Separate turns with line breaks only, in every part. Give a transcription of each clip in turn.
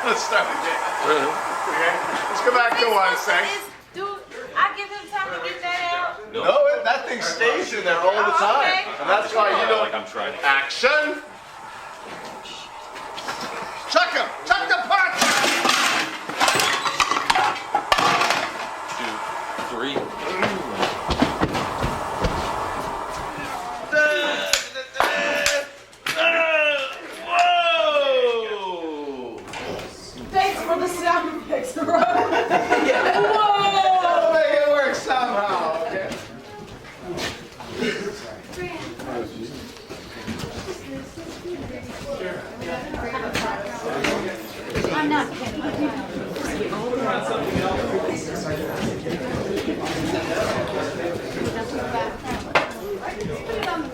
Let's start again. Okay. Let's go back to one second.
I give him time to get that out.
No, that thing stays in there all the time.
Okay.
And that's why you don't.
Like I'm trying.
Action. Chuck him. Chuck the punch.
2, 3.
Whoa!
Thanks for the sound effects, bro.
Whoa! Make it work somehow. Okay.
I'm not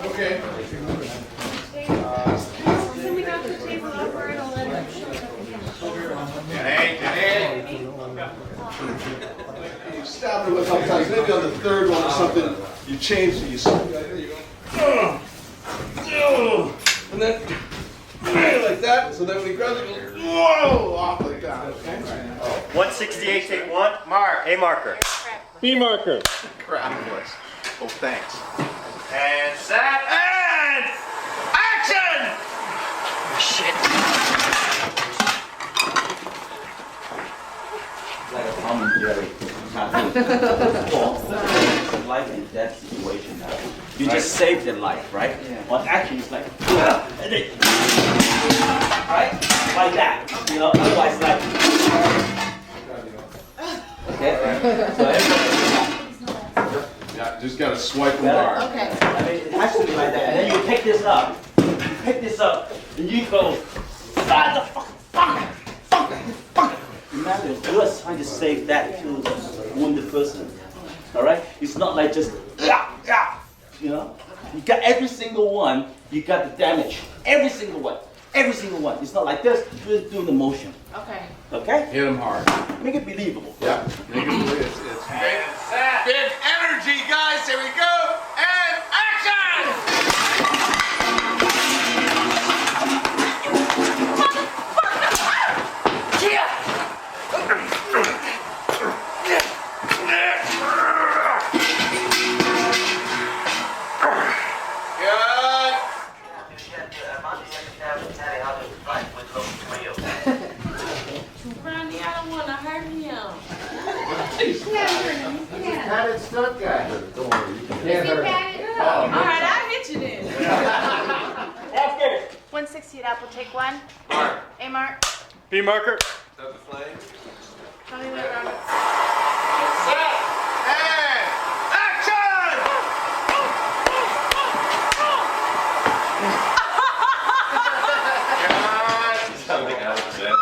Okay. Hey. You stabbed him a couple times. Maybe on the third one or something, you changed it. You said, there you go. And then like that. So then when he grabs it, he goes, whoa, off like that. Okay.
168, take one. A marker.
B marker.
Crap, boys. Oh, thanks.
And set.
And action!
Like a Tom and Jerry. Life and death situation now. You just saved their life, right? On action, it's like, and then, right? Like that. You know, otherwise, like, okay? So everybody,
Yeah, just gotta swipe them hard.
Okay.
I mean, it has to be like that. And then you pick this up. You pick this up, and you go, ah, the fuck. Imagine, you are trying to save that to the wounded person. Alright? It's not like just, you know? You got every single one, you got the damage. Every single one. Every single one. It's not like this, just doing the motion.
Okay.
Okay?
Hit them hard.
Make it believable.
Yeah. Make it believe it's big energy, guys. Here we go. And action!
Ronnie, I don't want to hurt him.
Patted stunt guy. Don't worry, you can't hurt him.
All right, I'll hit you then.
168 apple, take one. A mark.
B marker.
Set the flame.
Tell me where Robert.
Set and action!
Something Alexander.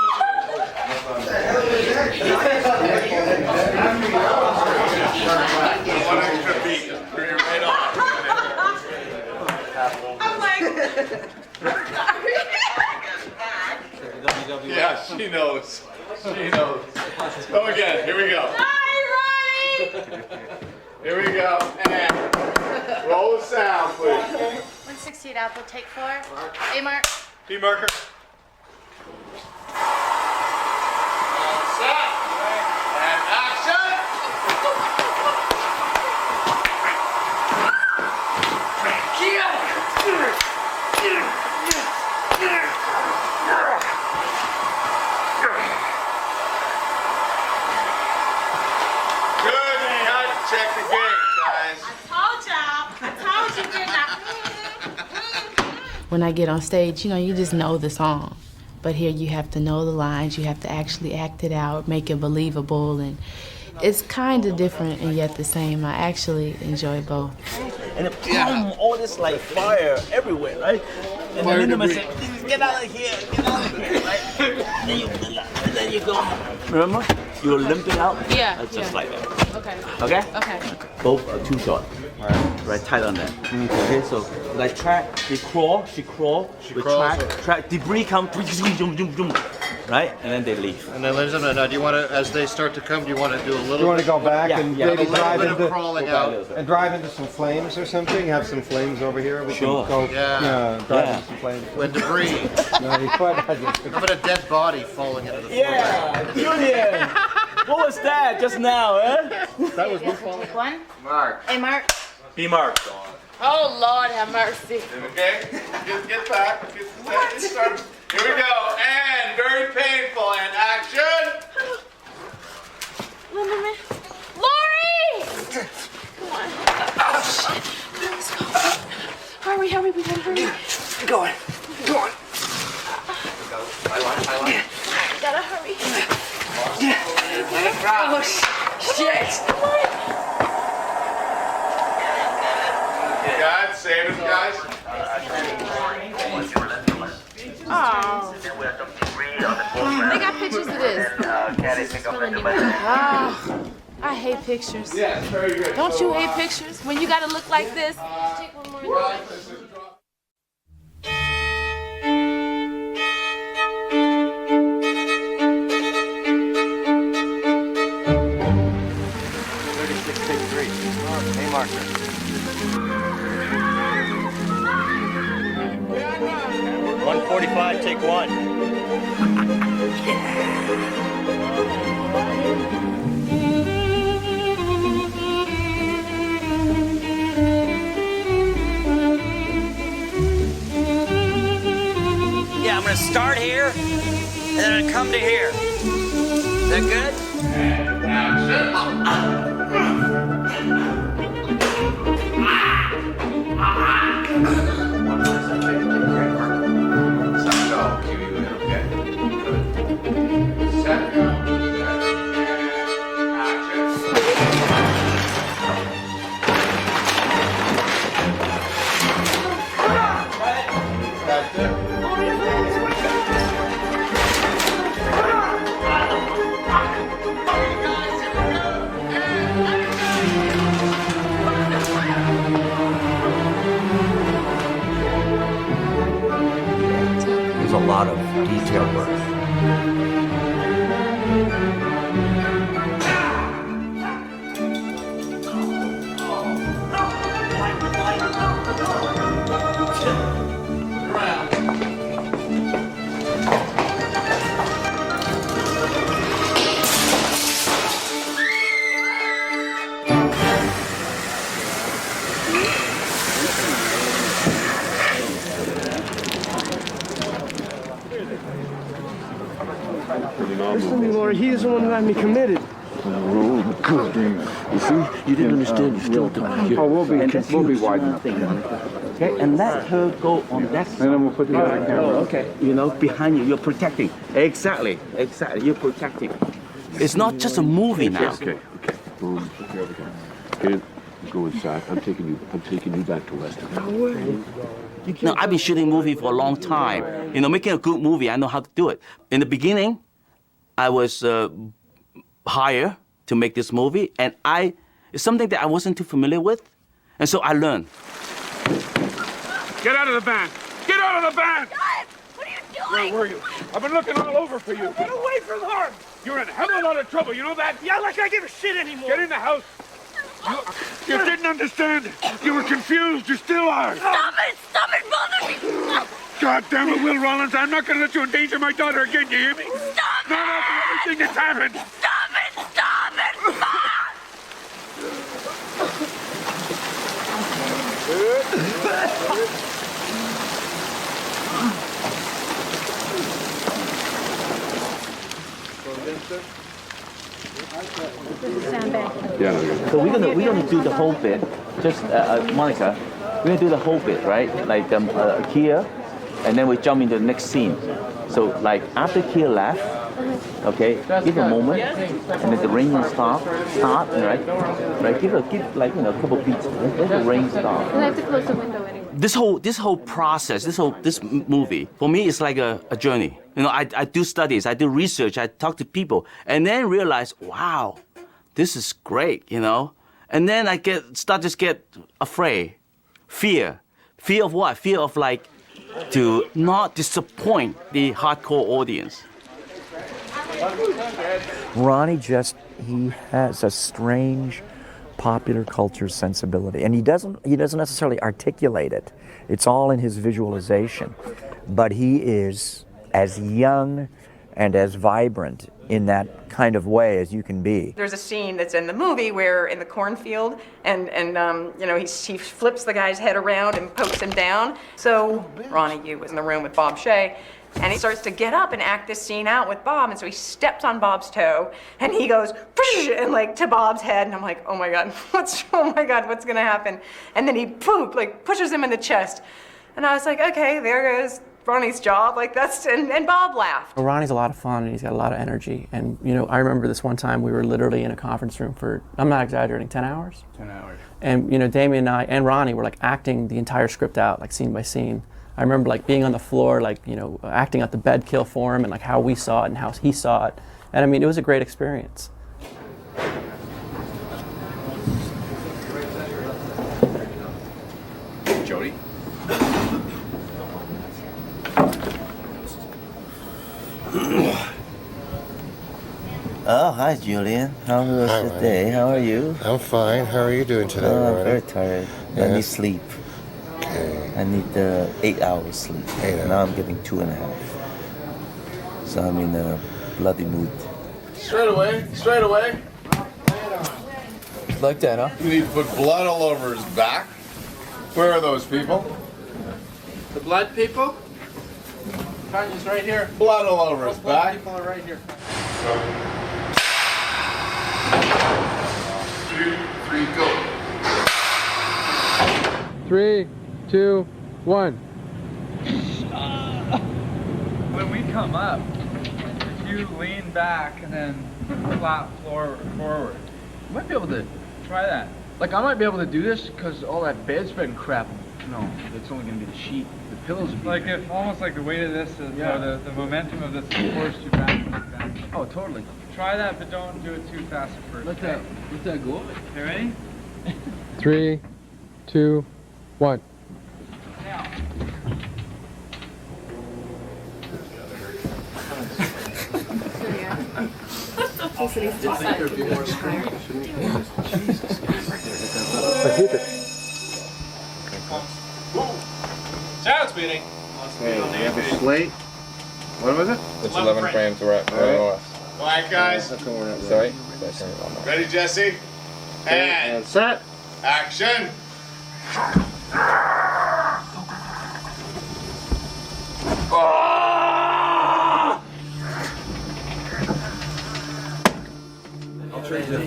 One extra beat. Bring it right on.
I'm like,
Yeah, she knows. She knows. Go again. Here we go.
hi, Ronnie.
Here we go. And roll the sound, please.
168 apple, take four. A mark.
B marker.
Set and action. Good cut. Check the gate, guys.
I told you didn't I?
When I get on stage, you know, you just know the song. But here you have to know the lines, you have to actually act it out, make it believable, and it's kind of different and yet the same. I actually enjoy both.
And then all this like fire everywhere, right? And then Lindemann said, get out of here, right? And then you go, remember? You're limping out?
Yeah,
Just like that.
Okay.
Okay?
Okay.
Both are too short. Right, tight on that. Okay, so like track, she crawl,
crawls,
track, debris come, zoom, zoom, zoom, zoom. right? And then they leave.
And then, ladies and gentlemen, now do you want to, as they start to come, do you want to do a little
You want to go back
Yeah,
and
yeah.
maybe
a little
drive
bit of
into
crawling
Go back a
out?
little bit.
and drive into some flames or something? Have some flames over here. We
Sure.
can go.
Yeah.
Drive
Yeah.
into some flames.
With debris.
No, you quite-
How about a dead body falling into the floor?
Yeah, Julian. What was that just now, eh?
That was
Take one.
Mark.
A Mark.
B mark.
Oh, Lord, have mercy.
Okay, get back. Get started. Here we go. And very painful. And action.
Linderman. Lori! Come on. Oh, shit. Let's go. Hurry, hurry, we gotta hurry.
Go on. Go on.
We gotta hurry.
Oh, shit.
God save us, guys.
Oh. They got pictures of this. Oh, I hate pictures.
Yeah, it's very good.
Don't you hate pictures? When you gotta look like this? Take one more.
A marker.
145, take one. Yeah, I'm gonna start here, and then I'm gonna come to here. Is that good? There's a lot of detail work.
Listen to me, Laura. He is the one that had me committed.
Oh, good. You see, you didn't understand. You still don't.
Oh, we'll be wide enough.
Okay, and let her go on that side.
And then we'll put the other camera.
Okay, you know, behind you, you're protecting. Exactly, you're protecting. It's not just a movie now.
Okay. Boom. Okay. Go inside. I'm taking you back to Western.
No, I've been shooting movie for a long time. You know, making a good movie, I know how to do it. In the beginning, I was hired to make this movie, and it's something that I wasn't too familiar with, and so I learned.
Get out of the van! Get out of the van!
God, what are you doing?
Where were you? I've been looking all over for you. Get away from her! You're in a hell of a lot of trouble, you know that?
Yeah, like I give a shit anymore.
Get in the house. You didn't understand. You were confused. You still are.
Stop it, bother me.
God damn it, Will Rollins. I'm not going to let you endanger my daughter again. You hear me?
Stop
Not after everything that's happened.
Stop it,
Yeah.
So we're gonna do the whole bit. Just Monica, we're gonna do the whole bit, right? Like Kia, and then we jump into the next scene. So like after Kia left, okay, give a moment, and then the rain will start, right? Right, give like a couple beats, let the rain start.
I have to close the window anyway.
This whole process, this movie, for me, it's like a journey. You know, I do studies, I do research, I talk to people, and then realize, wow, this is great, you know. And then I start to get afraid, fear of what? Fear of like to not disappoint the hardcore audience.
Ronnie he has a strange popular culture sensibility, and he doesn't necessarily articulate it. It's all in his visualization, but he is as young and as vibrant in that kind of way as you can be.
There's a scene that's in the movie where in the cornfield, and you know, he flips the guy's head around and pokes him down. So Ronnie Yu was in the room with Bob Shea, and he starts to get up and act this scene out with Bob, and so he steps on Bob's toe, and he goes, and like to Bob's head, and I'm like, oh my God, what's gonna happen? And then he pushes him in the chest, and I was like, okay, there goes Ronnie's job, like that's, and Bob laughed.
Well, Ronnie's a lot of fun and he's got a lot of energy. And you know, I remember this one time we were literally in a conference room for, I'm not exaggerating, 10 hours?
10 hours.
And you know, Damien and I and Ronnie were like acting the entire script out, like scene by scene. I remember like being on the floor, like, you know, acting out the bed kill for him and like how we saw it and how he saw it. And I mean, it was a great experience.
Jody?
Oh, hi, Julian. How was your day? How are you?
I'm fine. How are you doing today,
I'm
Ronnie?
very tired.
Yeah.
I need sleep.
Okay.
I need 8 hours sleep. Now I'm getting 2.5. So I'm in a bloody mood.
Straight away.
Like that, huh?
You need to put blood all over his back. Where are those people?
The blood people? Tanya's right here.
Blood all over his
Blood
back.
people are right here.
2, 3, go.
3, 2, 1.
When we come up, if you lean back and then flap forward, you might be able to try that. Like I might be able to do this because all that bedspread crap. No, it's only going to be the sheet. The pillows would be like if almost like the weight of this is, or the momentum of this will force you back.
Oh, totally.
Try that, but don't do it too fast at first.
Let that go.
Okay, ready?
3, 2, 1.
Now.
Sound speeding.
Okay, we have a slate. What was it?
It's 11 frames. We're at Quiet, guys.
Sorry.
Ready, Jesse? And
set.
Action.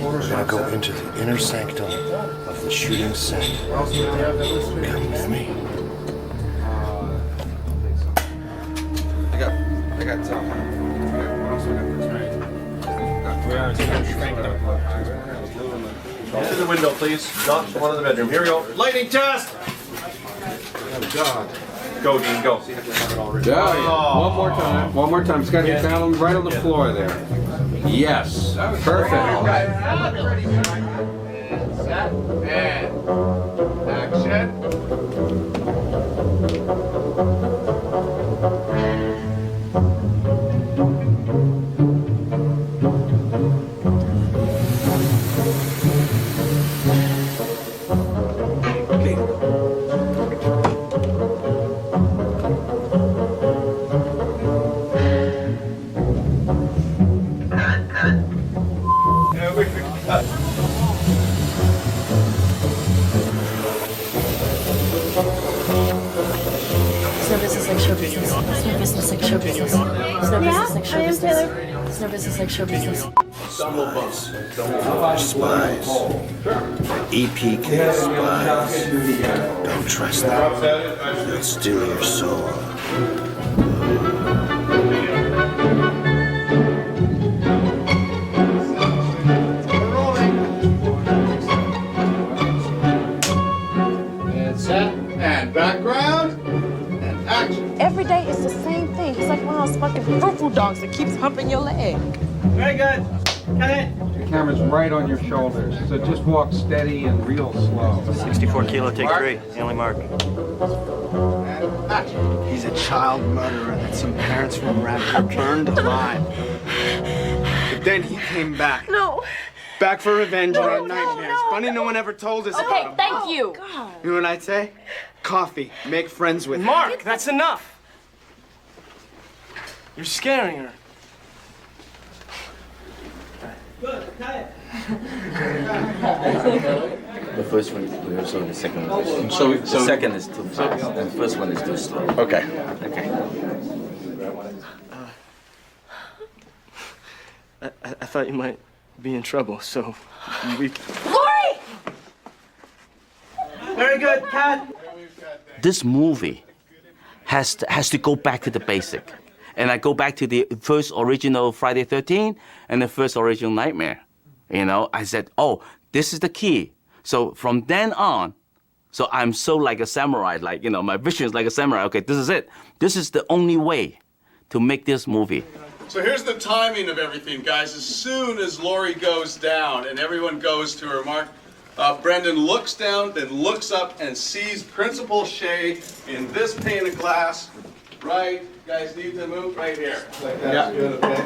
We're gonna go into the inner sanctum of the shooting set. Come with me.
I got some.
To the window, please. Not one in the bedroom. Here we go. Lighting test.
Oh God.
Go, Dean. Go.
Yeah. One more time. It's got to be found right on the floor there. Yes. Perfect.
Set and action.
It's no business like show business. It's no business like show business. It's no business like show business. It's no business like show business.
Spies. EPK spies. Don't trust them. They'll steal your soul.
And set and background and action.
Every day it's the same thing. It's like one of those fucking frou-frou dogs that keeps humping your leg.
Very good. Cut it.
The camera's right on your shoulders, so just walk steady and real slow.
64 kilo, take 3. Stanley Mark.
He's a child murderer that some parents from Radford burned alive.
Then he came back.
No.
Back for revenge on our
No,
nightmares.
no.
Funny no one ever told us about
Okay,
them.
thank you.
You know what I'd say? Coffee. Make friends with Mark, that's enough. You're scaring her.
The first one is rehearsal, the second one is
So
the second is too fast, and the first one is too slow.
Okay.
Okay.
I thought you might be in trouble, so we...
Lori!
Very good, cut.
This movie has to go back to the basic. And I go back to the first original Friday 13 and the first original Nightmare. You know, I said, oh, this is the key. So from then on, so I'm so like a samurai, like, you know, my vision is like a samurai. Okay, this is it. This is the only way to make this movie.
So here's the timing of everything, guys. As soon as Lori goes down and everyone goes to her mark, Brendan looks down, then looks up and sees Principal Shay in this pane of glass, right? You guys need to move right here. Like that. Yeah. Good, okay?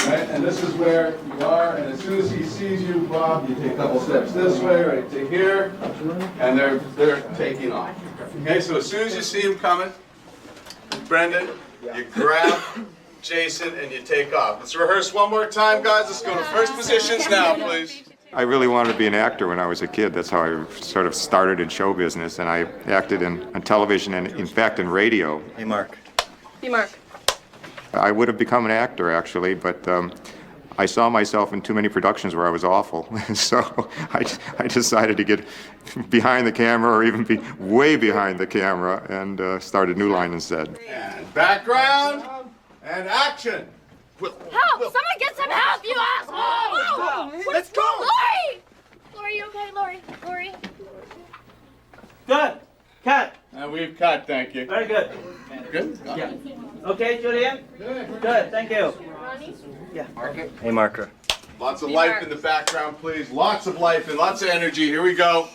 Right, and this is where you are, and as soon as he sees you, Bob, you take a couple steps this way, right to here, and they're taking off. Okay, so as soon as you see him coming, Brendan, you grab Jason and you take off. Let's rehearse one more time, guys. Let's go to first positions now, please.
I really wanted to be an actor when I was a kid. That's how I sort of started in show business, and I acted on television and, in fact, in radio.
Hey, Mark.
Hey, Mark.
I would have become an actor, actually, but I saw myself in too many productions where I was awful. So I decided to get behind the camera, or even be way behind the camera, and started New Line instead.
And background, and action.
Help! Someone get some help, you asshole!
Let's go!
Lori! Lori, you okay? Lori? Lori?
Good. Cut.
And we've cut, thank you.
Very good.
Good?
Yeah. Okay, Julian? Good, thank you. Yeah.
Hey, Marker.
Lots of life in the background, please. Lots of life and lots of energy. Here we go.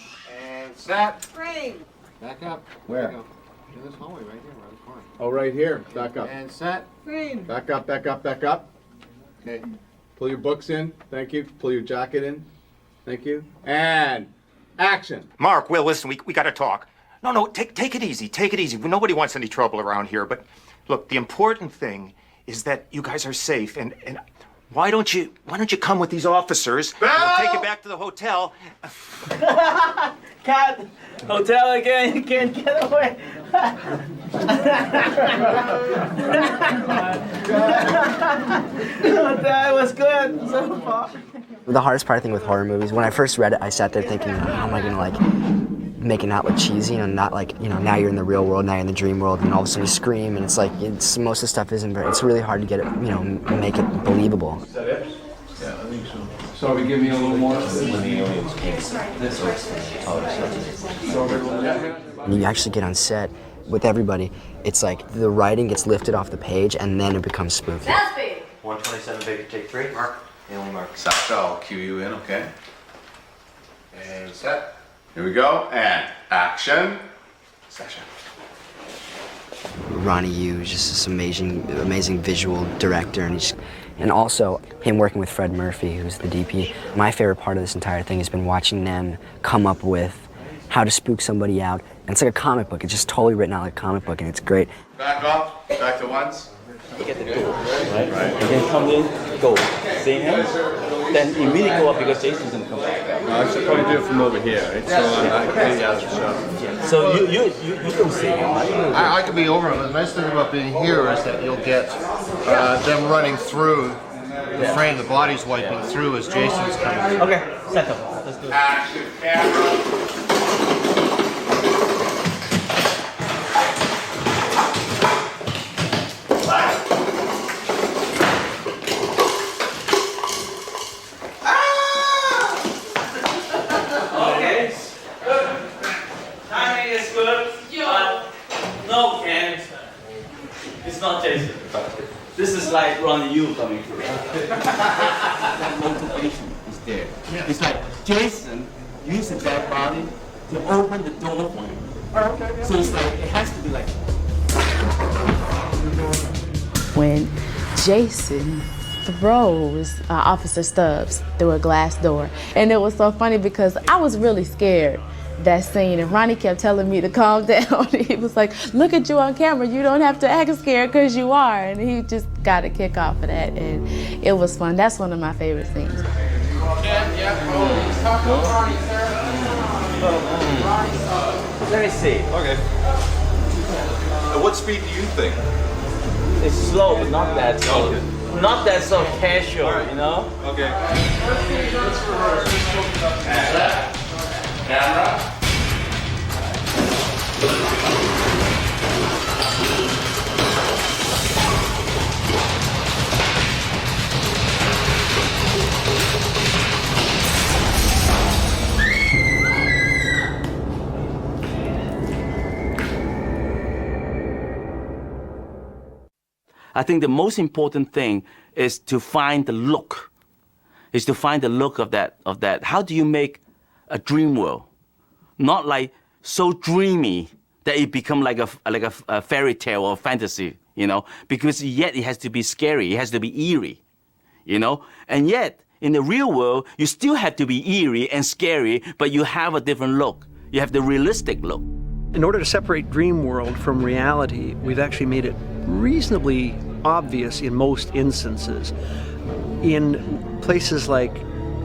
And set.
Frame.
Back up.
Where?
In this hallway right here, around the corner.
Oh, right here. Back up.
And set.
Frame.
Back up, back up, back up. Okay. Pull your books in. Thank you. Pull your jacket in. Thank you. And action.
Mark, Will, listen, we got to talk. No, take it easy. Take it easy. Nobody wants any trouble around here. But look, the important thing is that you guys are safe. And why don't you come with these officers? We'll take you back to the hotel.
Cut. Hotel again. You can't get away. That was good so far.
The hardest part, I think, with horror movies, when I first read it, I sat there thinking, how am I gonna like make it not look cheesy, and not like, you know, now you're in the real world, now you're in the dream world, and all of a sudden you scream, and it's like, most of the stuff isn't very, it's really hard to get it, you know, make it believable.
Is that it? Yeah, I think so. So we give me a little more?
When you actually get on set with everybody, it's like the writing gets lifted off the page, and then it becomes spooky.
127, baby, take 3. Mark. And Mark.
Sasha, I'll cue you in, okay? And set. Here we go. And action. Sasha.
Ronnie Yu is just this amazing visual director, and also him working with Fred Murphy, who's the DP. My favorite part of this entire thing has been watching them come up with how to spook somebody out. And it's like a comic book. It's just totally written out like a comic book, and it's great.
Back off. Back to once.
You get the door, right? You can come in, go, see him, then immediately go up because Jason's gonna come back.
I should probably do it from over here, right? So I'm not completely out of the shot.
So you don't see him, right?
I could be over him. The nice thing about being here is that you'll get them running through the frame, the body's wiping through as Jason's coming through.
Okay, set up. Let's do it.
Action, camera.
It's not Jason. This is like Ronnie Yu coming through. That motivation is there. It's like Jason uses that body to open the door for him. So it's like, it has to be like...
When Jason throws Officer Stubbs through a glass door. And it was so funny because I was really scared that scene, and Ronnie kept telling me to calm down. He was like, look at you on camera, you don't have to act scared because you are. And he just got a kick off of that, and it was fun. That's one of my favorite scenes.
Let me see.
Okay. At what speed do you think?
It's slow, but not that slow.
Okay.
Not that so casual, you know?
Okay.
Camera.
I think the most important thing is to find the look. Is to find the look of that. How do you make a dream world? Not like so dreamy that it become like a fairy tale or fantasy, you know? Because yet it has to be scary, it has to be eerie, you know? And yet, in the real world, you still have to be eerie and scary, but you have a different look. You have the realistic look.
In order to separate dream world from reality, we've actually made it reasonably obvious in most instances. In places like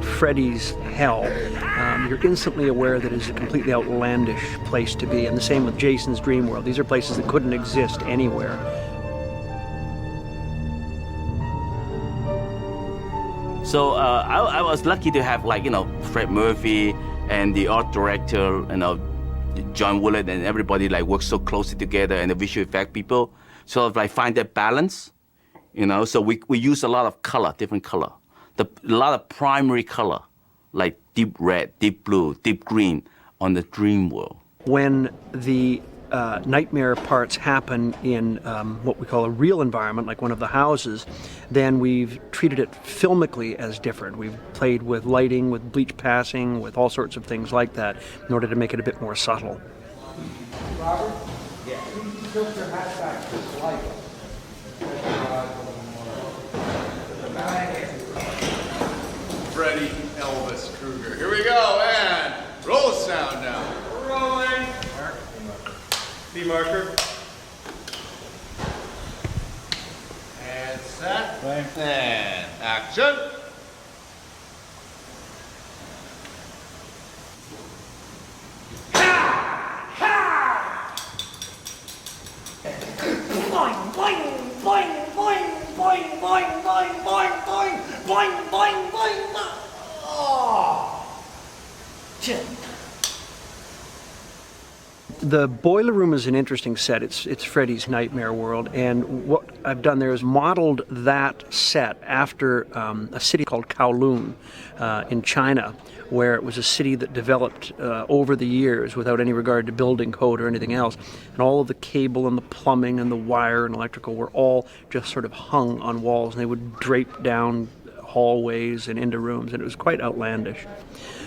Freddy's hell, you're instantly aware that it's a completely outlandish place to be, and the same with Jason's dream world. These are places that couldn't exist anywhere.
So I was lucky to have, like, you know, Fred Murphy and the art director, you know, John Willett, and everybody like work so closely together, and the visual effect people sort of like find that balance, you know. So we use a lot of color, different color, a lot of primary color, like deep red, deep blue, deep green on the dream world.
When the nightmare parts happen in what we call a real environment, like one of the houses, then we've treated it filmically as different. We've played with lighting, with bleach passing, with all sorts of things like that in order to make it a bit more subtle.
Robert? Yeah. You tilt your hat back just like
Freddy Elvis Krueger. Here we go, and roll sound now. Rolling.
B marker.
And set. And action.
Boing, boing, boing, boing, boing, boing, boing, boing, boing, boing, boing, boing. Oh. Shit.
The boiler room is an interesting set. It's Freddy's nightmare world, and what I've done there is modeled that set after a city called Kowloon in China, where it was a city that developed over the years without any regard to building code or anything else, and all of the cable and the plumbing and the wire and electrical were all just sort of hung on walls, and they would drape down hallways and into rooms, and it was quite outlandish.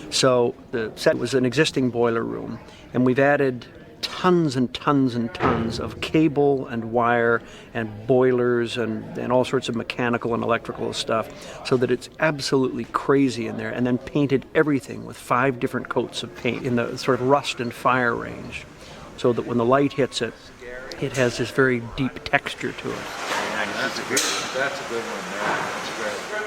So the set was an existing boiler room, and we've added tons and tons and tons of cable and wire and boilers and all sorts of mechanical and electrical stuff, so that it's absolutely crazy in there, and then painted everything with 5 different coats of paint in the sort of rust and fire range, so that when the light hits it, it has this very deep texture to it.
That's a good one there. That's great.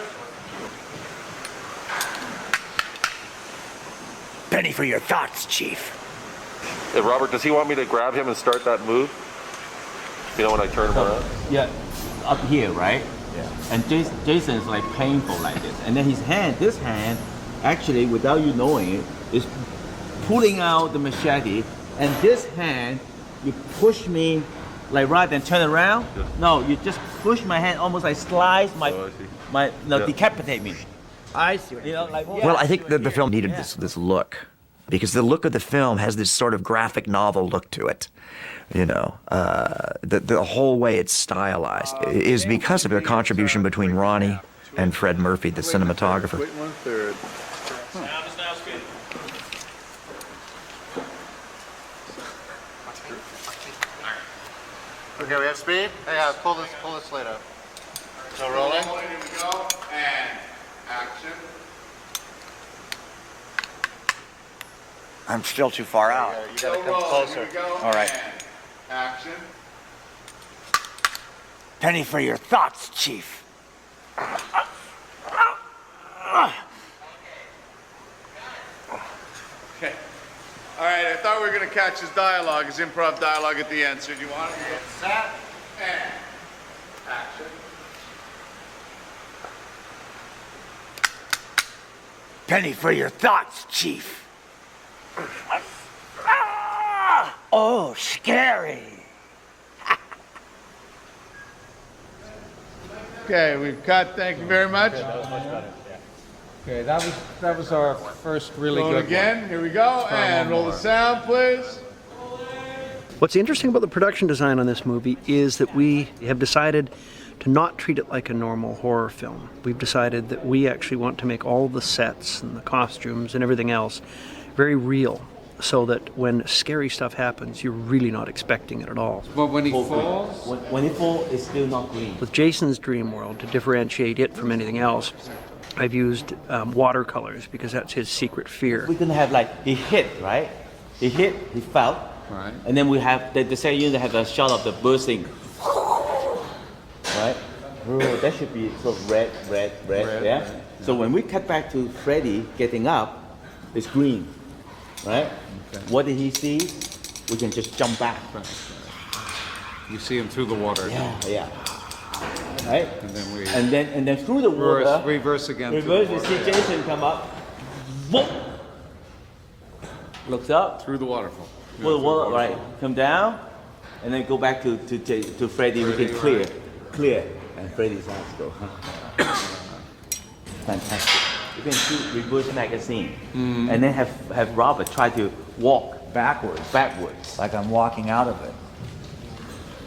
Penny for your thoughts, Chief.
Hey, Robert, does he want me to grab him and start that move? You know, when I turn him around?
Yeah, up here, right? Yeah. And Jason is like painful like this. And then his hand, this hand, actually, without you knowing it, is pulling out the machete. And this hand, you push me, like rather than turn around, no, you just push my hand, almost like slice decapitate me. I see. You know, like,
Well, I think that the film needed this look, because the look of the film has this sort of graphic novel look to it. You know, the whole way it's stylized is because of a contribution between Ronnie and Fred Murphy, the cinematographer.
Wait 1/3.
Okay, we have speed. Hey, pull this slate up.
So rolling. Here we go. And action.
I'm still too far out.
You gotta come closer.
All right.
Action.
Penny for your thoughts, Chief.
Okay. All right, I thought we were going to catch his dialogue, his improv dialogue at the end. So do you want to get set and action?
Penny for your thoughts, Chief. Oh, scary.
Okay, we've cut. Thank you very much.
Okay, that was our first really
Roll
good
again.
one.
Here we go.
Let's try
And
one
roll
more.
the sound, please.
What's interesting about the production design on this movie is that we have decided to not treat it like a normal horror film. We've decided that we actually want to make all the sets and the costumes and everything else very real, so that when scary stuff happens, you're really not expecting it at all.
But when he falls?
When he falls, it's still not green.
With Jason's dream world, to differentiate it from anything else, I've used watercolors because that's his secret fear.
We're gonna have like, he hit, right? He hit, he fell.
Right.
And then we have, the second unit have a shot of the bursting. Right? Oh, that should be sort of red, yeah?
Red.
So when we cut back to Freddy getting up, it's green. Right?
Okay.
What did he see? We can just jump back.
You see him through the water.
Yeah. Right?
And then
And then through the water.
Reverse again.
Reverse,
through
you
the
see
water.
Jason come up. Whoop! Looks up.
Through the waterfall.
Well, water, right. Come down, and then go back to Freddy. We can clear, and Freddy's eyes go. Fantastic. You can shoot reverse magazine, and then have Robert try to walk backwards.
Like I'm walking out of it.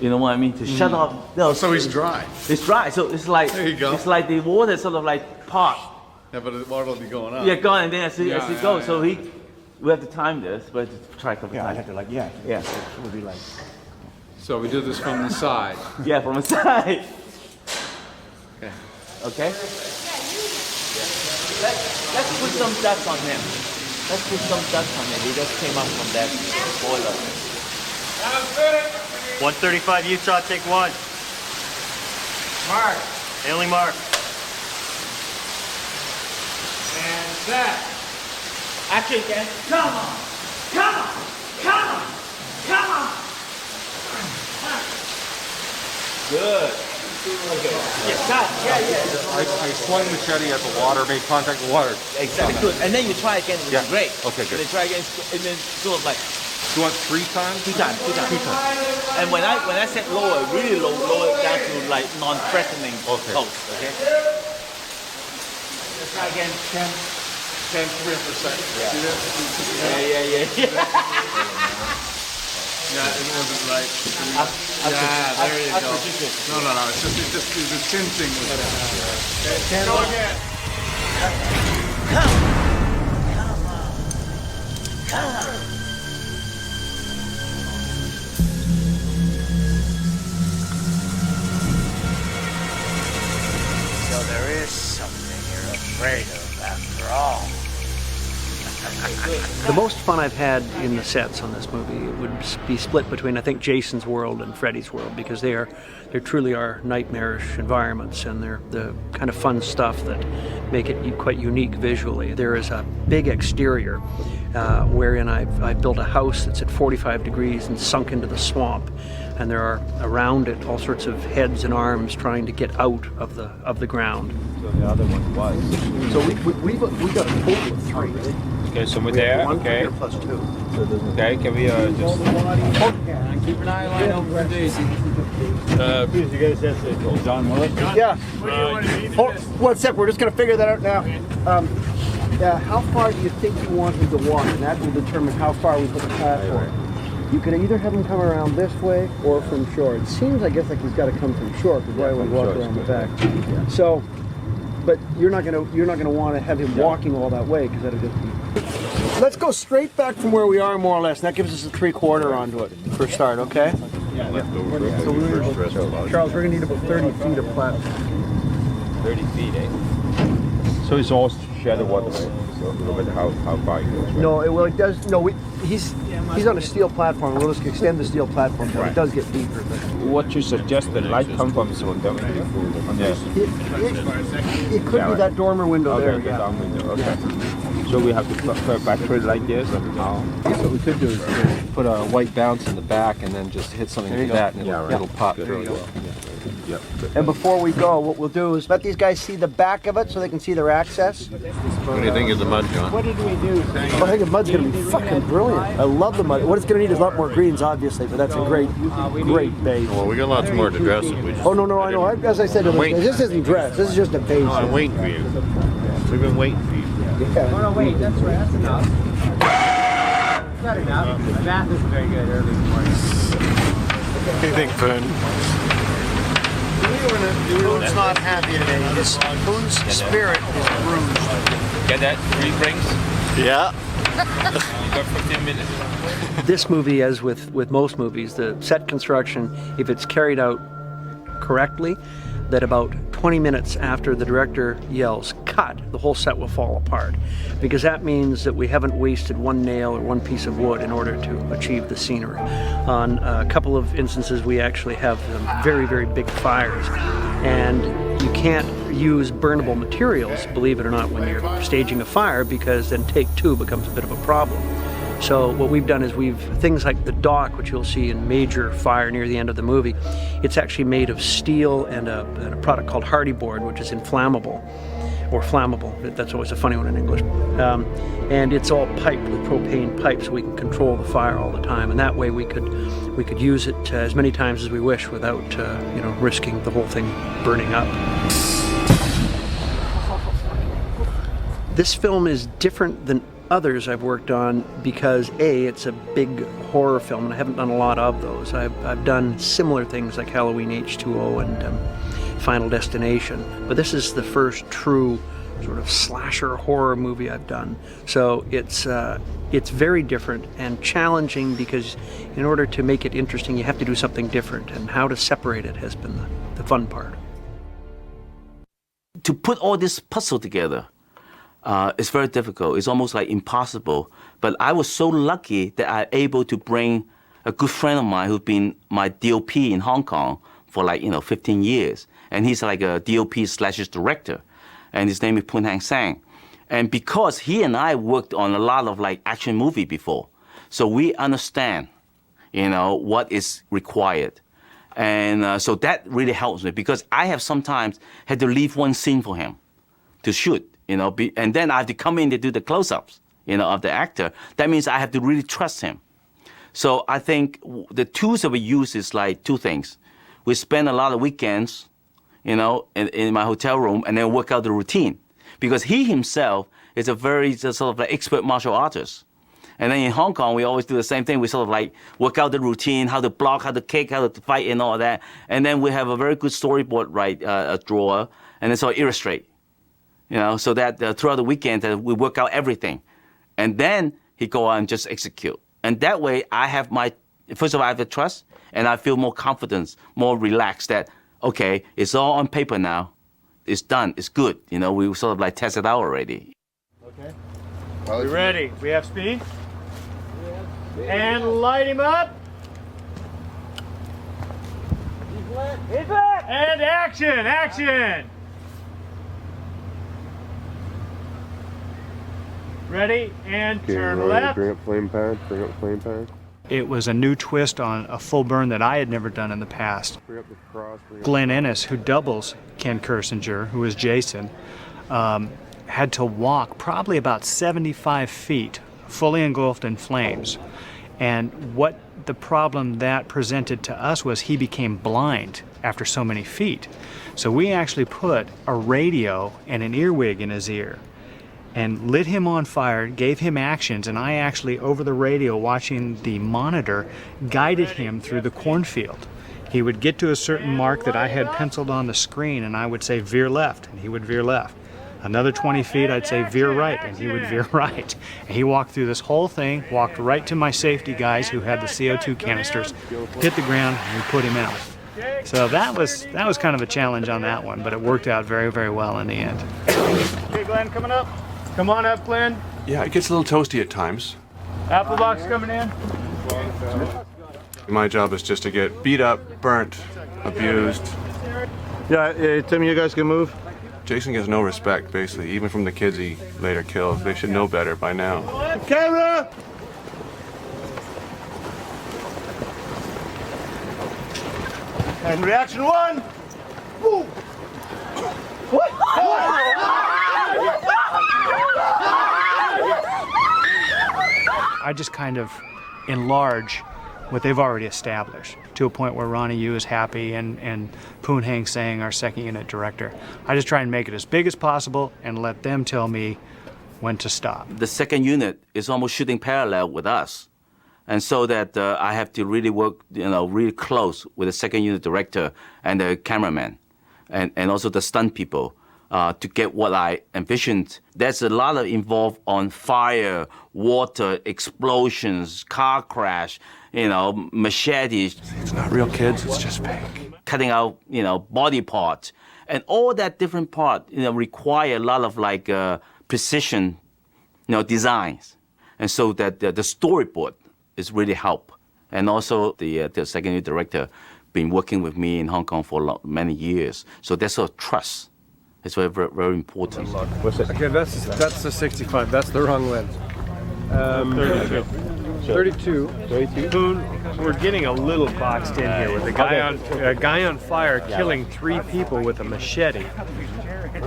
You know what I mean? To shut off. No,
So he's dry.
It's dry. So it's like
There you go.
It's like the water sort of like part.
Yeah, but the water will be going up.
Yeah, gone, and then as it goes. So
yeah.
we have to time this, but try a couple
Yeah, I
times.
have to like,
Yeah.
It would be like.
So we do this from the side.
Yeah, from the side.
Okay.
Okay? Let's put some dust on him. Let's put some dust on him. He just came up from that boiler.
135 Utah, take one.
Mark.
Hailing mark.
And set.
Action again.
Come on. Come on. Come on. Come on.
Good.
I swung the machete at the water, made contact with water.
Exactly. Good. And then you try again. It
Yeah.
was great.
Okay, good.
And then try again, and then sort of like
You want 3 times?
two times. And when I said lower, really low, lower down to like non-threatening
Okay.
pulse. Okay.
Let's try again.
10 frames per second.
Yeah.
See this?
Yeah.
Yeah, it wasn't right. Yeah, there you go. No, it's just the sensing was okay, go again.
Come on.
So there is something you're afraid of after all.
The most fun I've had in the sets on this movie would be split between, I think, Jason's world and Freddy's world, because they truly are nightmarish environments, and they're the kind of fun stuff that make it quite unique visually. There is a big exterior wherein I've built a house that's at 45 degrees and sunk into the swamp, and there are around it all sorts of heads and arms trying to get out of the ground.
So the other one was.
So we got a total of 3.
Okay, so we're
We have
there.
one
Okay.
here plus 2.
Okay, can we just.
Keep an eye on for Daisy.
You guys have to. John Willis?
Yeah.
Where do you want to be?
Hold, 1 sec, we're just gonna figure that out now. Yeah, how far do you think you want him to walk? And that will determine how far we put the platform. You could either have him come around this way or from shore. It seems, I guess, like he's got to come from shore because why would we walk around the back? So, but you're not gonna want to have him walking all that way because that'll just be. Let's go straight back from where we are, more or less. And that gives us a 3/4 onto it for a start, okay? Yeah. So Charles, we're gonna need about 30 feet of platform.
30 feet, eh? So it's all shallow waterway, so no matter how far it goes, right?
No, it does. No, he's on a steel platform. We'll just extend the steel platform. Right. It does get deeper. But
what you suggest, the light come from is on that
it could be that dormer window there.
The dormer window. Okay. So we have to put a battery like this, or how?
What we could do is put a white bounce in the back and then just hit something like that, and it'll pop through.
Yep.
And before we go, what we'll do is let these guys see the back of it so they can see their access.
What do you think of the mud, John?
What did we do? I think the mud's going to be fucking brilliant. I love the mud. What it's going to need is a lot more greens, obviously, but that's a great base.
Well, we got lots more to dress if we just...
Oh, no, I know. As I said, this isn't dress. This is just a base.
Oh, I'm waiting for you. We've been waiting for you.
Yeah.
Oh, no, wait, that's right. That's enough. That's enough. My math isn't very good early in the morning.
What do you think, Fern?
Boone's not happy today. Boone's spirit is bruised.
Get that? 3 rings?
Yeah.
You got 15 minutes.
This movie, as with most movies, the set construction, if it's carried out correctly, that about 20 minutes after the director yells cut, the whole set will fall apart, because that means that we haven't wasted one nail or one piece of wood in order to achieve the scenery. On a couple of instances we actually have very, very big fires, and you can't use burnable materials, believe it or not, when you're staging a fire, because then take 2 becomes a bit of a problem. So what we've done is things like the dock, which you'll see in major fire near the end of the movie, it's actually made of steel and a product called hardy board, which is inflammable, or flammable. That's always a funny one in English. And it's all piped with propane pipes, so we can control the fire all the time. And that way we could use it as many times as we wish without risking the whole thing burning up. This film is different than others I've worked on because it's a big horror film, and I haven't done a lot of those. I've done similar things like Halloween H2O and Final Destination, but this is the first true sort of slasher horror movie I've done. So it's very different and challenging, because in order to make it interesting you have to do something different, and how to separate it has been the fun part.
To put all this puzzle together, it's very difficult. It's almost like impossible. But I was so lucky that I'm able to bring a good friend of mine who's been my DOP in Hong Kong for 15 years. And he's like a DOP/director. And his name is Poon Hang Sang. And because he and I worked on a lot of action movie before, so we understand, what is required. And so that really helps me, because I have sometimes had to leave one scene for him to shoot. And then I have to come in to do the close-ups, of the actor. That means I have to really trust him. So I think the tools that we use is 2 things. We spend a lot of weekends, in my hotel room, and then work out the routine. Because he himself is a very sort of expert martial artist. And then in Hong Kong, we always do the same thing. We sort of work out the routine, how to block, how to kick, how to fight, and all that. And then we have a very good storyboard, a drawer, and then illustrate. So that throughout the weekend we work out everything. And then he go out and just execute. And that way first of all, I have the trust, and I feel more confidence, more relaxed that, okay, it's all on paper now. It's done, it's good. We sort of test it out already.
Okay. We ready? We have speed? And light him up. He's lit. And action. Ready, and turn left.
Bring up flame pad.
It was a new twist on a full burn that I had never done in the past. Glenn Ennis, who doubles Ken Kirzinger, who is Jason, had to walk probably about 75 feet, fully engulfed in flames. And what the problem that presented to us was he became blind after so many feet. So we actually put a radio and an earwig in his ear and lit him on fire, gave him actions, and I actually, over the radio, watching the monitor, guided him through the cornfield. He would get to a certain mark that I had penciled on the screen, and I would say, veer left, and he would veer left. Another 20 feet, I'd say, veer right, and he would veer right. And he walked through this whole thing, walked right to my safety guys who had the CO2 canisters, hit the ground, and we put him out. So that was kind of a challenge on that one, but it worked out very, very well in the end.
Okay, Glenn, coming up. Come on up, Glenn.
Yeah, it gets a little toasty at times.
Apple box coming in.
My job is just to get beat up, burnt, abused.
Yeah, Tim, you guys can move.
Jason gets no respect, basically, even from the kids he later kills. They should know better by now.
Camera! And reaction one. Boom. What?
I just kind of enlarge what they've already established to a point where Ronnie Yu is happy and Poon Hang Sang, our second unit director. I just try and make it as big as possible and let them tell me when to stop.
The second unit is almost shooting parallel with us. And so that I have to really work, really close with the second unit director and the cameraman and also the stunt people to get what I envisioned. There's a lot of involved on fire, water, explosions, car crash, machetes.
It's not real kids, it's just fake.
Cutting out, body parts. And all that different part, require a lot of precision, designs. And so that the storyboard is really help. And also the second unit director been working with me in Hong Kong for many years. So that's a trust. It's very, very, very important.
What's it?
Okay, that's the 65. That's the wrong lens. 32.
32. Poon, we're getting a little boxed in here with a guy on fire killing 3 people with a machete.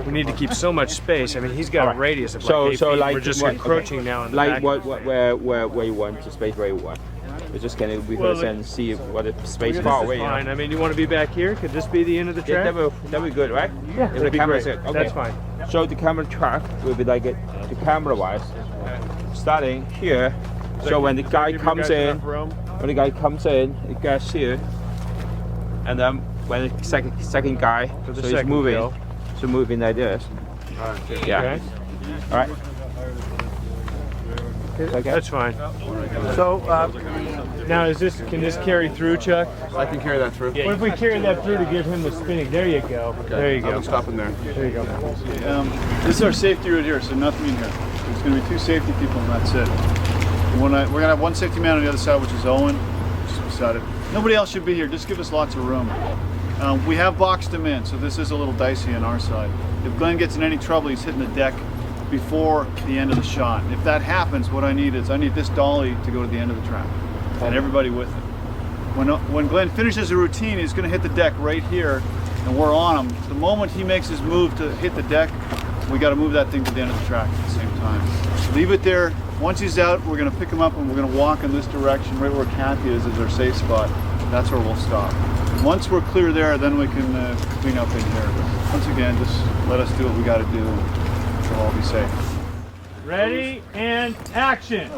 We need to keep so much space. I mean, he's got a radius of 8 feet. We're just encroaching now. In the back.
Where you want the space where you want. We just can rehearse and see what the space is. Far away.
Fine. I mean, you want to be back here? Could this be the end of the track?
Yeah, that'll be good, right?
Yeah,
if
that'd
the
be
camera
great.
okay.
That's fine.
So the camera track will be like the camera-wise, starting here. So when the guy comes in, it gets here, and then when the second guy, so he's moving, so moving like this. Yeah.
Okay.
All right.
Okay. That's fine. So now can this carry through, Chuck?
I can carry that through.
What if we carry that through to give him the spinning? There you go.
Okay.
There you go.
I'm stopping there.
There you go.
This is our safety route here, so nothing in here. There's going to be 2 safety people, and that's it. We're going to have 1 safety man on the other side, which is Owen, just beside it. Nobody else should be here. Just give us lots of room. We have boxed him in, so this is a little dicey on our side. If Glenn gets in any trouble, he's hitting the deck before the end of the shot. If that happens, what I need this dolly to go to the end of the track, and everybody with it. When Glenn finishes a routine, he's going to hit the deck right here, and we're on him. The moment he makes his move to hit the deck, we got to move that thing to the end of the track at the same time. Leave it there. Once he's out, we're going to pick him up and we're going to walk in this direction, right where Kathy is our safe spot. That's where we'll stop. Once we're clear there, then we can clean up in here. But once again, just let us do what we got to do. We'll all be safe.
Ready and action.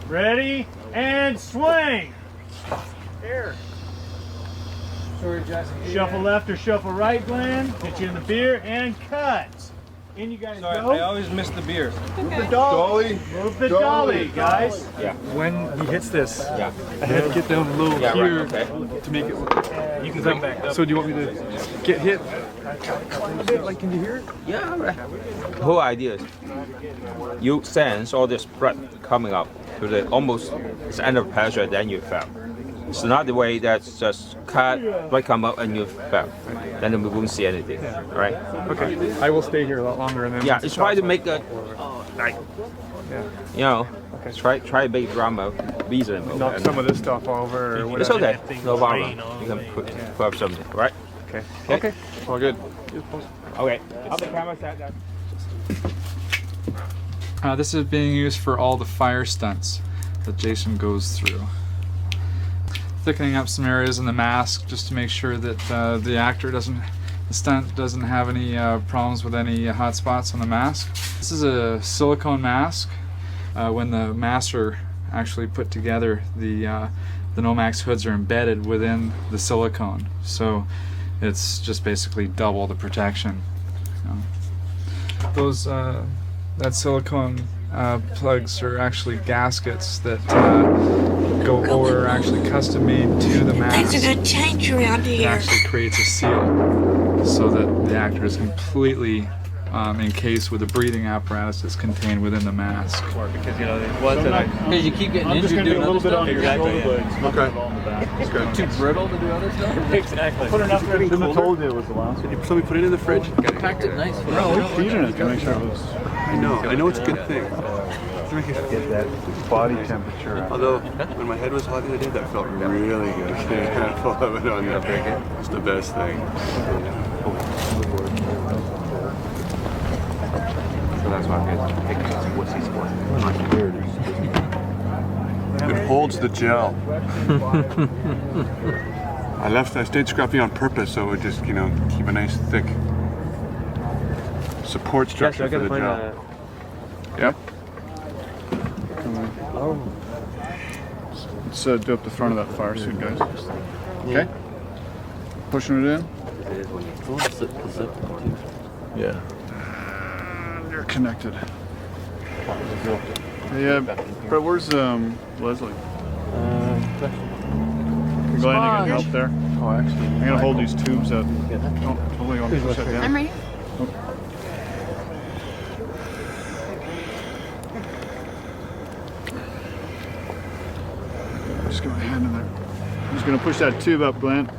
Ready and swing. Here.
Sorry, Jesse.
Shuffle left or shuffle right, Glenn. Hit you in the beer and cut. In you guys
Sorry,
go.
I always miss the beer.
Move the dolly. Move the dolly, guys.
Yeah.
When he hits this,
yeah.
I had to get down a little here
right, okay.
to make it work.
You can come back up.
So do you want me to get hit a bit? Like, can you hear it?
Yeah, right. The whole idea is you sense all this blood coming up to the almost the end of pressure, then you fell. It's not the way that's just cut, blood come up, and you fell. Then we won't see anything, right?
Okay. I will stay here a lot longer and then.
Yeah, try to make a try to make drama reasonable.
Knock some of this stuff over or whatever.
It's okay. No problem. You can put up something, right?
Okay.
Okay.
All good.
Okay. Other camera set that.
This is being used for all the fire stunts that Jason goes through. Thickening up some areas in the mask just to make sure that the stunt doesn't have any problems with any hot spots on the mask. This is a silicone mask. When the masks are actually put together, the Nomax hoods are embedded within the silicone, so it's just basically double the protection. That silicone
plugs are actually gaskets that go or are actually custom made to the mask.
Things are gonna change around
It
here.
actually creates a seal so that the actor is completely encased with a breathing apparatus that's contained within the mask.
Because, you know, because you keep getting injured doing other stuff. Exactly.
It's
good. Too brittle to do other stuff? Exactly.
Put enough in it. I told you it was the last one.
So we put it in the fridge.
Packed it nice.
No, we feed it to make sure it was.
I know it's a good thing.
Get that body temperature.
Although, when my head was hot the other day, that felt really good. Yeah, full of it on there. It's the best thing.
So that's why I'm getting picking what's he for.
It holds the gel. I stayed scruffy on purpose so it would just, keep a nice thick support structure for the gel.
Yep. Let's do up the front of that fire suit, guys. Okay? Pushing it in.
Yeah.
You're connected. Yeah, Brett, where's Leslie? Glenn, you can help there.
Oh, actually.
I'm gonna hold these tubes out. Oh, totally want to push that down.
I'm ready.
Just get my hand in there. I'm just gonna push that tube up, Glenn.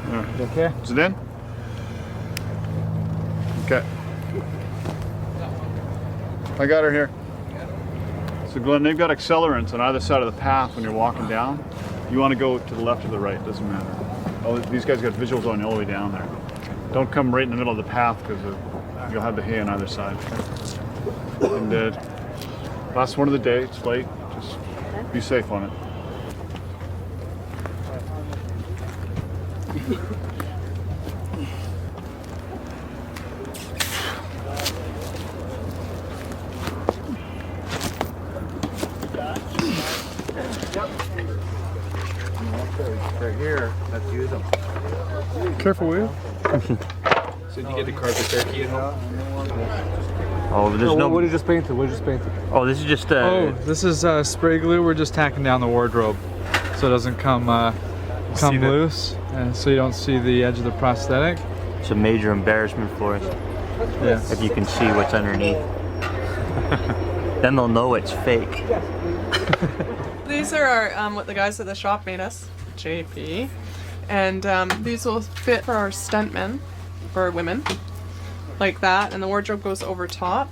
There.
Okay.
Is it in? Okay. I got her here. So Glenn, they've got accelerants on either side of the path when you're walking down. You want to go to the left or the right, doesn't matter. Oh, these guys got visuals on you all the way down there. Don't come right in the middle of the path because you'll have the hay on either side. And last one of the day, it's late, just be safe on it.
Right here, let's use them.
Careful, will you?
So did you get the carpet turkey at home?
Oh, there's no.
What did you just paint it? What did you just paint it?
Oh, this is just.
This is spray glue. We're just tacking down the wardrobe, so it doesn't come loose, and so you don't see the edge of the prosthetic.
It's a major embarrassment for us.
Yes.
If you can see what's underneath, then they'll know it's fake.
These are our, what the guys at the shop made us, JP, and these will fit for our stuntmen, for women, like that, and the wardrobe goes over top.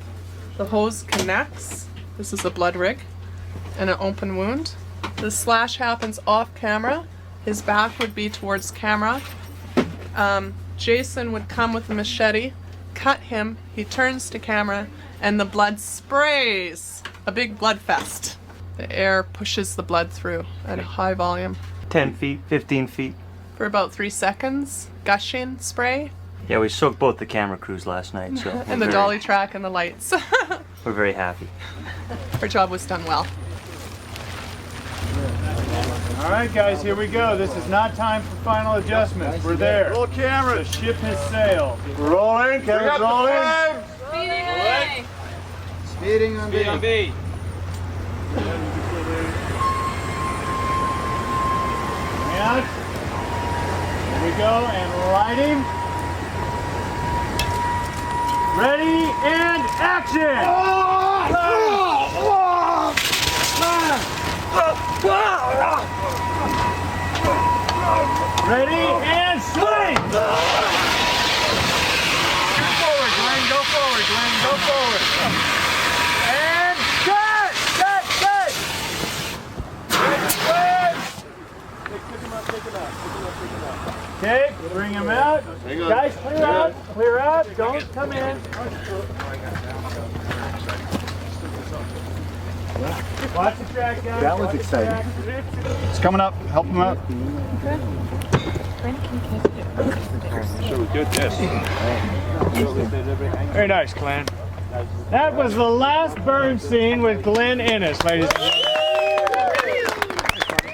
The hose connects. This is a blood rig and an open wound. The slash happens off camera. His back would be towards camera. Jason would come with a machete, cut him, he turns to camera, and the blood sprays. A big blood fest. The air pushes the blood through at a high volume.
10 feet, 15 feet.
For about 3 seconds, gushing spray.
Yeah, we soaked both the camera crews last night, so
And the dolly track and the lights.
we're very happy.
Our job was done well.
All right, guys, here we go. This is not time for final adjustments. We're there. Roll camera. The ship has sailed. Rolling. Camera's rolling.
Speeding on
Speed on B.
Out. Here we go, and lighting. Ready, and action! Ready, and swing! Go forward, Glenn, go forward, Glenn, go forward. And cut! Cut! Cut! Okay, bring him out. Guys, clear out. Clear out. Don't come in. Watch the track, guys.
That was exciting.
It's coming up. Help him out.
So good, yes.
Very nice, Glenn. That was the last burn scene with Glenn Innes, ladies and gentlemen.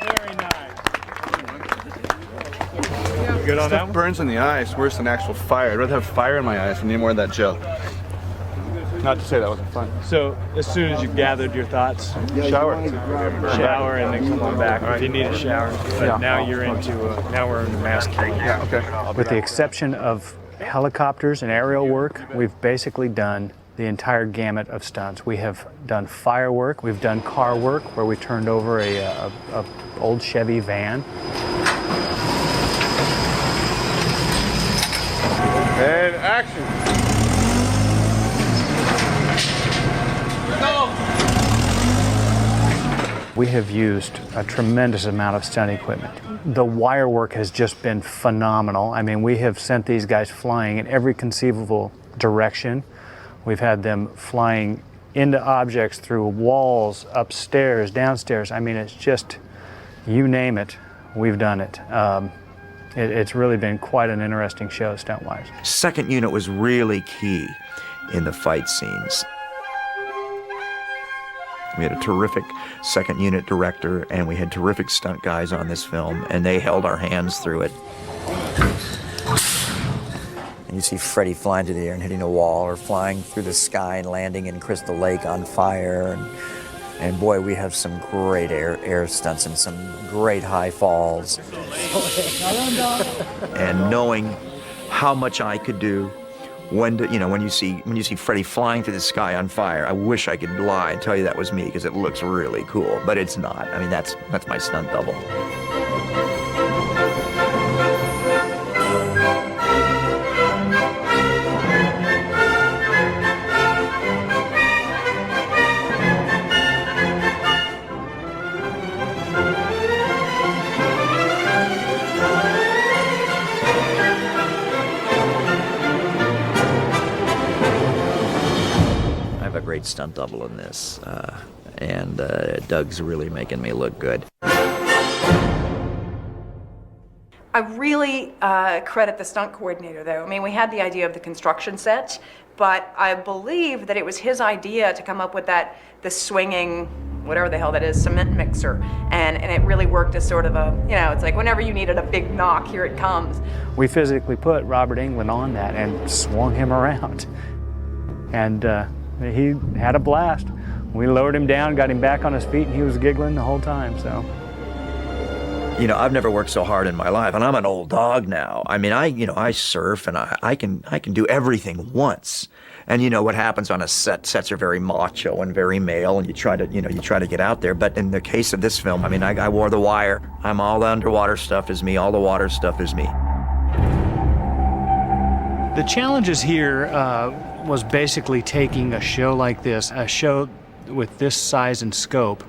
Very nice.
Good on that? Burns in the eye. It's worse than actual fire. I'd rather have fire in my eyes than any more of that gel.
Not to say that wasn't fun.
So as soon as you gathered your thoughts,
Shower
and then come on back if you need a shower. But now you're into now we're into mass killing.
Yeah, okay.
With the exception of helicopters and aerial work, we've basically done the entire gamut of stunts. We have done firework, we've done car work where we turned over a old Chevy van.
And action.
We have used a tremendous amount of stunt equipment. The wire work has just been phenomenal. I mean, we have sent these guys flying in every conceivable direction. We've had them flying into objects, through walls, upstairs, downstairs. I mean, it's just, you name it, we've done it. It's really been quite an interesting show, stunt-wise.
Second unit was really key in the fight scenes. We had a terrific second unit director, and we had terrific stunt guys on this film, and they held our hands through it. And you see Freddy flying through the air and hitting a wall, or flying through the sky and landing in Crystal Lake on fire. And boy, we have some great air stunts and some great high falls. And knowing how much I could do, when you see Freddy flying through the sky on fire, I wish I could lie and tell you that was me, because it looks really cool, but it's not. I mean, that's my stunt double. Great stunt double in this, and Doug's really making me look good.
I really credit the stunt coordinator, though. I mean, we had the idea of the construction set, but I believe that it was his idea to come up with the swinging, whatever the hell that is, cement mixer, and it really worked as sort of a, it's like whenever you needed a big knock, here it comes.
We physically put Robert Englund on that and swung him around, and he had a blast. We lowered him down, got him back on his feet, and he was giggling the whole time, so.
I've never worked so hard in my life, and I'm an old dog now. I mean, I surf, and I can do everything once. And what happens on a set, sets are very macho and very male, and you try to get out there. But in the case of this film, I mean, I wore the wire. All the underwater stuff is me, all the water stuff is me.
The challenges here was basically taking a show like this, a show with this size and scope,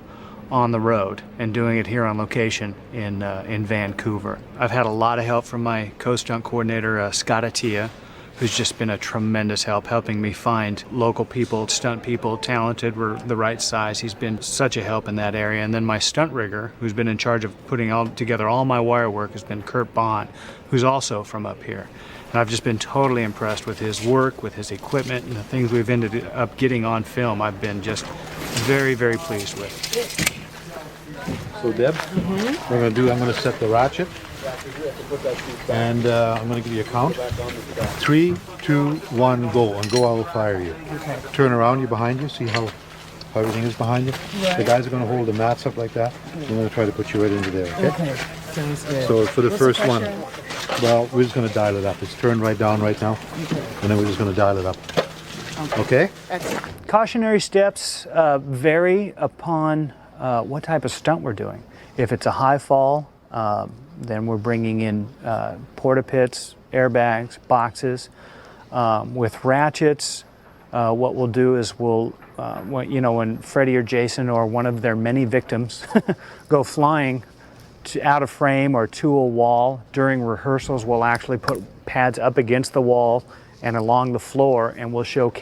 on the road and doing it here on location in Vancouver. I've had a lot of help from my co-stunt coordinator, Scott Attia, who's just been a tremendous help, helping me find local people, stunt people, talented, were the right size. He's been such a help in that area. And then my stunt rigger, who's been in charge of putting together all my wire work, has been Kurt Bond, who's also from up here. And I've just been totally impressed with his work, with his equipment, and the things we've ended up getting on film. I've been just very, very pleased with.
So Deb, I'm going to set the ratchet, and I'm going to give you a count. 3, 2, 1, go, and go, I will fire you.
Okay.
Turn around, you behind you, see how everything is behind you.
Right.
The guys are going to hold the mats up like that. I'm going to try to put you right into there, okay?
Okay, sounds good.
So for the
What's
first one,
pressure?
well, we're just going to dial it up. It's turned right down right now, and then we're just going to dial it up. Okay?
Excellent.
Cautionary steps vary upon what type of stunt we're doing. If it's a high fall, then we're bringing in porta pits, airbags, boxes. With ratchets, what we'll do is when Freddy or Jason or one of their many victims go flying out of frame or to a wall, during rehearsals we'll actually put pads up against the wall and along the floor, and we'll show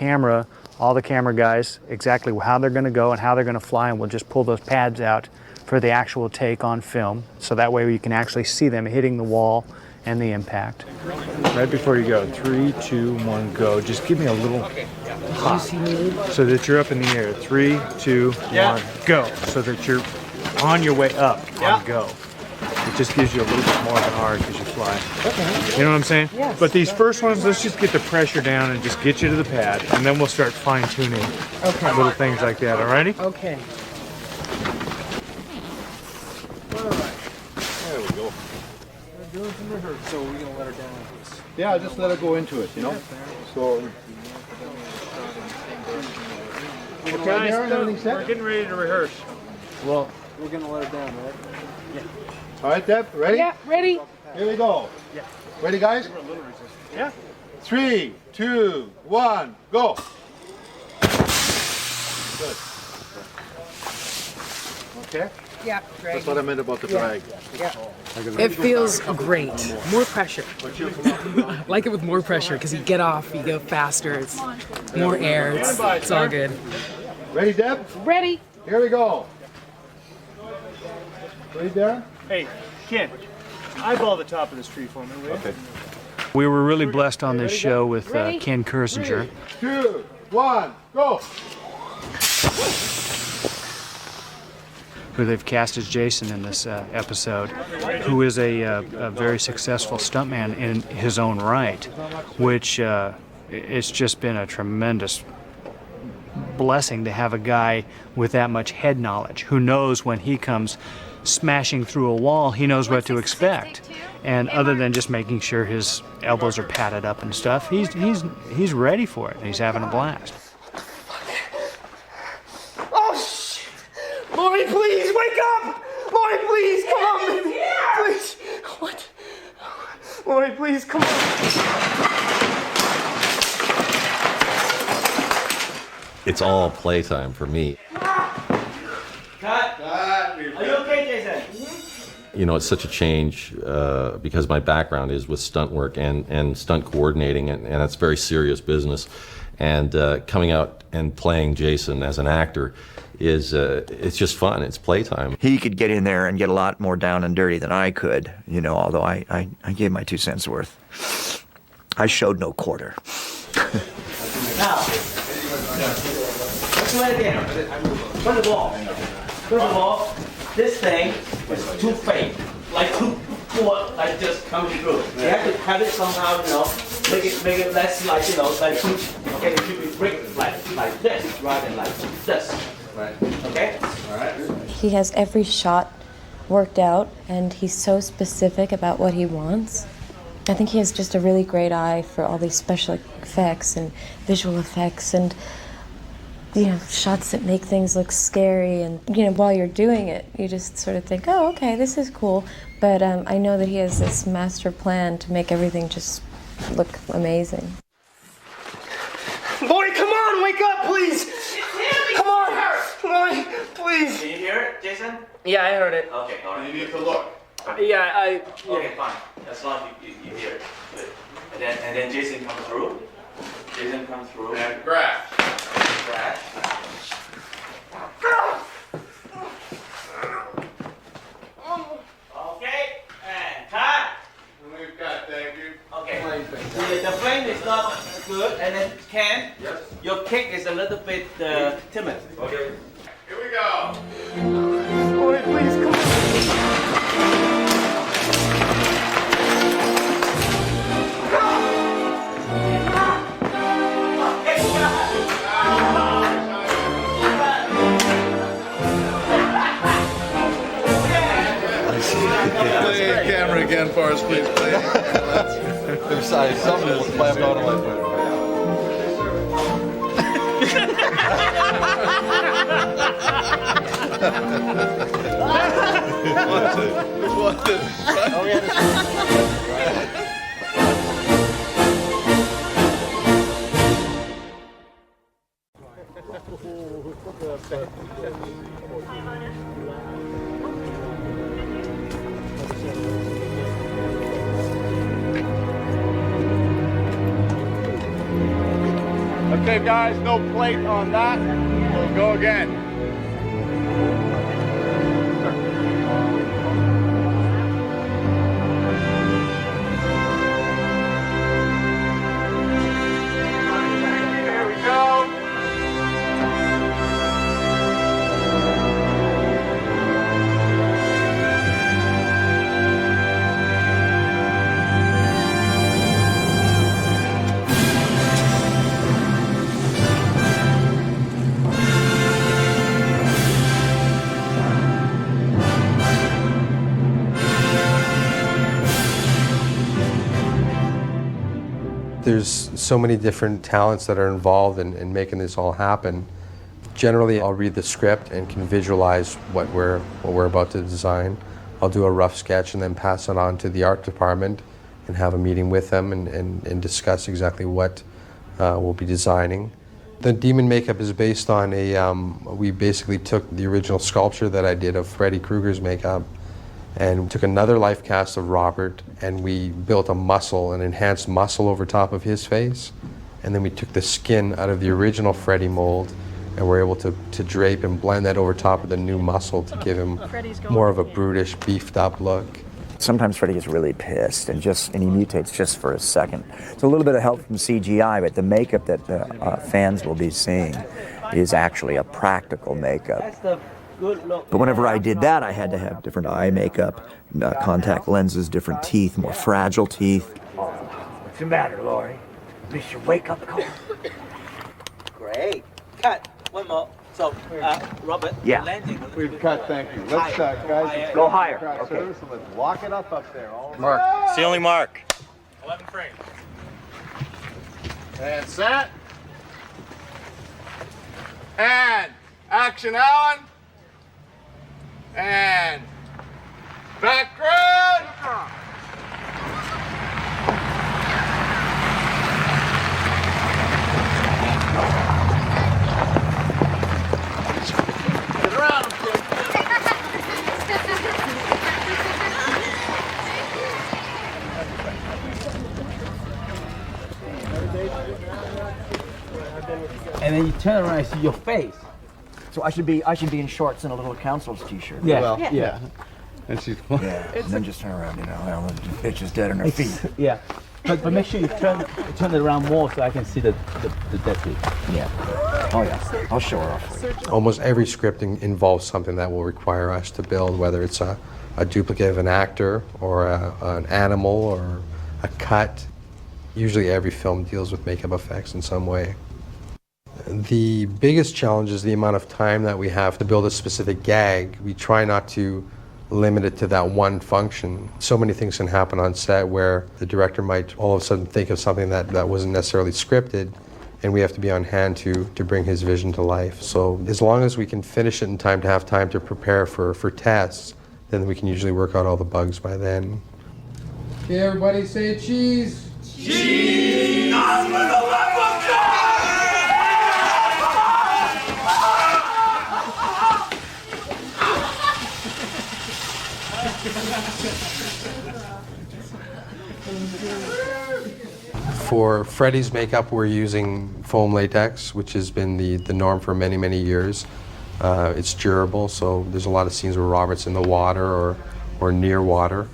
all the camera guys exactly how they're going to go and how they're going to fly, and we'll just pull those pads out for the actual take on film, so that way you can actually see them hitting the wall and the impact. Right before you go, 3, 2, 1, go. Just give me a little hop so that you're up in the air. 3, 2, 1, go. So that you're on your way up on go. It just gives you a little bit more of an arc as you fly.
Okay.
You know what I'm saying?
Yes.
But these first ones, let's just get the pressure down and just get you to the pad, and then we'll start fine-tuning little things like that. Alrighty?
Okay.
There we go.
We're doing some rehearsal, so we're gonna let her down like this.
Yeah, just let her go into it, you know? So.
Okay,
Guys, everything set?
we're getting ready to rehearse.
Well, we're gonna let her down, right?
Yeah.
All right, Deb, ready?
Yeah, ready.
Here we go.
Yeah.
Ready, guys?
Yeah.
3, 2, 1, go. Good. Okay?
Yeah,
That's what I meant about the drag.
Yeah.
It feels great. More pressure. I like it with more pressure because you get off, you go faster, it's more air, it's all good.
Ready, Deb?
Ready.
Here we go. Ready, Darren?
Hey, Ken, eyeball the top of this tree for me, will you?
Okay.
We were really blessed on this show with Ken Kirzinger.
3, 2, 1, go.
Who they've cast as Jason in this episode, who is a very successful stuntman in his own right, which it's just been a tremendous blessing to have a guy with that much head knowledge, who knows when he comes smashing through a wall, he knows what to expect. And other than just making sure his elbows are padded up and stuff, he's ready for it. He's having a blast.
Oh, shit! Lori, please, wake up! Lori, please, come on, baby! Please! What? Lori, please, come on!
It's all playtime for me.
Cut. Are you okay, Jason?
You know, it's such a change because my background is with stunt work and stunt coordinating, and it's very serious business. And coming out and playing Jason as an actor is it's just fun. It's playtime.
He could get in there and get a lot more down and dirty than I could, you know, although I gave my 2 cents worth. I showed no quarter.
Now, let's do it again. First of all, this thing is too fake. Like too poor, like just coming through. You have to cut it somehow, you know, make it less like, you know, like too, okay, it should be brick like this rather than like this. Right. Okay? Alright.
He has every shot worked out, and he's so specific about what he wants. I think he has just a really great eye for all these special effects and visual effects and, you know, shots that make things look scary. And, you know, while you're doing it, you just sort of think, oh, okay, this is cool. But I know that he has this master plan to make everything just look amazing.
Lori, come on, wake up, please! Come on! Lori, please!
Can you hear it, Jason?
Yeah, I heard it.
Okay, all right.
You need to look.
Yeah,
Okay, fine. As long as you hear it. Good. And then Jason comes through. Jason comes through.
And crash.
Crash. Okay, and cut.
We've got, thank you.
Okay. The flame is not good, and then Ken, your kick is a little bit timid. Okay.
Here we go.
Lori, please, come on.
Play the camera again for us, please. Play it.
Something will play out of my
Okay, guys, no plate on that. We'll go again.
There's so many different talents that are involved in making this all happen. Generally, I'll read the script and can visualize what we're about to design. I'll do a rough sketch and then pass it on to the art department and have a meeting with them and discuss exactly what we'll be designing. The demon makeup is based on we basically took the original sculpture that I did of Freddy Krueger's makeup and took another life cast of Robert and we built a muscle, an enhanced muscle over top of his face. And then we took the skin out of the original Freddy mold and we're able to drape and blend that over top of the new muscle to give him more of a brutish, beefed up look.
Sometimes Freddy gets really pissed and he mutates just for a second. It's a little bit of help from CGI, but the makeup that fans will be seeing is actually a practical makeup. But whenever I did that, I had to have different eye makeup, contact lenses, different teeth, more fragile teeth.
What's the matter, Laurie? Miss your wake-up call. Great. Cut. One more. So, Robert,
yeah.
landing.
We've cut, thank you. Let's guys,
go higher.
Okay. Let's lock it up there.
Mark.
Ceiling mark.
11 frames.
And set. And action, Alan. And background.
And then you turn around and see your face.
So I should be in shorts and a little counselor's t-shirt.
Yeah.
Well, yeah. And she's
Yeah. And then just turn around, the bitch is dead on her feet.
Yeah. But make sure you turn it around more so I can see the dead feet.
Yeah. Oh yeah. I'll show her off.
Almost every scripting involves something that will require us to build, whether it's a duplicate of an actor or an animal or a cut. Usually every film deals with makeup effects in some way. The biggest challenge is the amount of time that we have to build a specific gag. We try not to limit it to that one function. So many things can happen on set where the director might all of a sudden think of something that wasn't necessarily scripted, and we have to be on hand to bring his vision to life. So as long as we can finish it in time to have time to prepare for tests, then we can usually work out all the bugs by then.
Okay, everybody say cheese.
Cheese!
For Freddy's makeup, we're using foam latex, which has been the norm for many, many years. It's durable, so there's a lot of scenes where Robert's in the water or near water.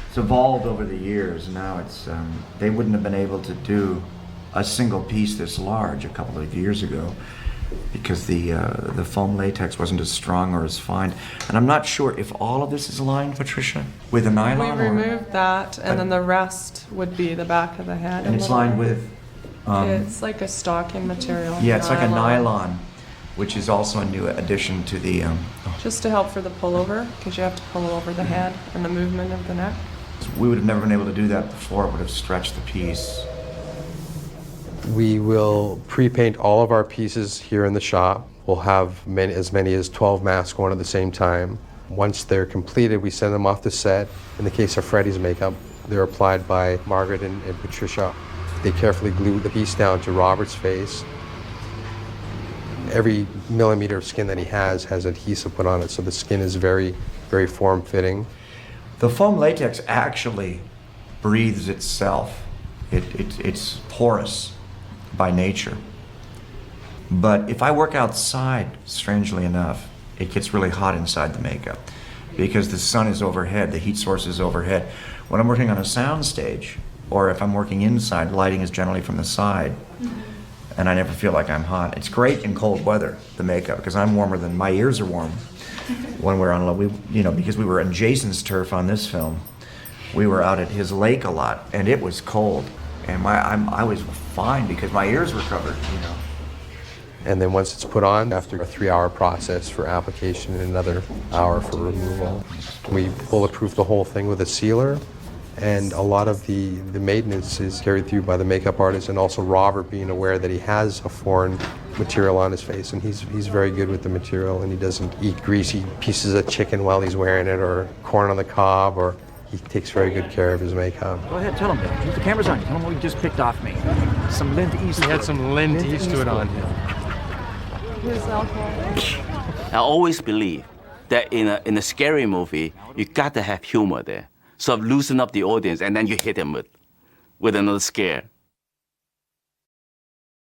It's evolved over the years. Now it's they wouldn't have been able to do a single piece this large a couple of years ago because the foam latex wasn't as strong or as fine. And I'm not sure if all of this is lined, Patricia, with a nylon.
We removed that, and then the rest would be the back of the head.
And it's lined with.
It's like a stocking material.
Yeah, it's like a nylon, which is also a new addition to the.
Just to help for the pullover, because you have to pull over the head and the movement of the neck.
We would have never been able to do that before. It would have stretched the piece.
We will pre-paint all of our pieces here in the shop. We'll have as many as 12 masks going at the same time. Once they're completed, we send them off the set. In the case of Freddy's makeup, they're applied by Margaret and Patricia. They carefully glue the piece down to Robert's face. Every millimeter of skin that he has adhesive put on it, so the skin is very, very form-fitting.
The foam latex actually breathes itself. It's porous by nature. But if I work outside, strangely enough, it gets really hot inside the makeup because the sun is overhead, the heat source is overhead. When I'm working on a sound stage, or if I'm working inside, lighting is generally from the side, and I never feel like I'm hot. It's great in cold weather, the makeup, because I'm warmer than my ears are warm. When we're on, because we were on Jason's turf on this film, we were out at his lake a lot, and it was cold, and I was fine because my ears were covered,
And then once it's put on, after a 3-hour process for application and another hour for removal, we bulletproof the whole thing with a sealer, And a lot of the maintenance is carried through by the makeup artist, and also Robert being aware that he has a foreign material on his face, and he's very good with the material, and he doesn't eat greasy pieces of chicken while he's wearing it, or corn on the cob, or he takes very good care of his makeup.
Go ahead, tell him. Keep the cameras on you. Tell him what you just picked off me. Some Clint Eastwood.
He had some Clint Eastwood on him.
Here's alcohol.
I always believe that in a scary movie, you got to have humor there. So loosen up the audience, and then you hit them with another scare.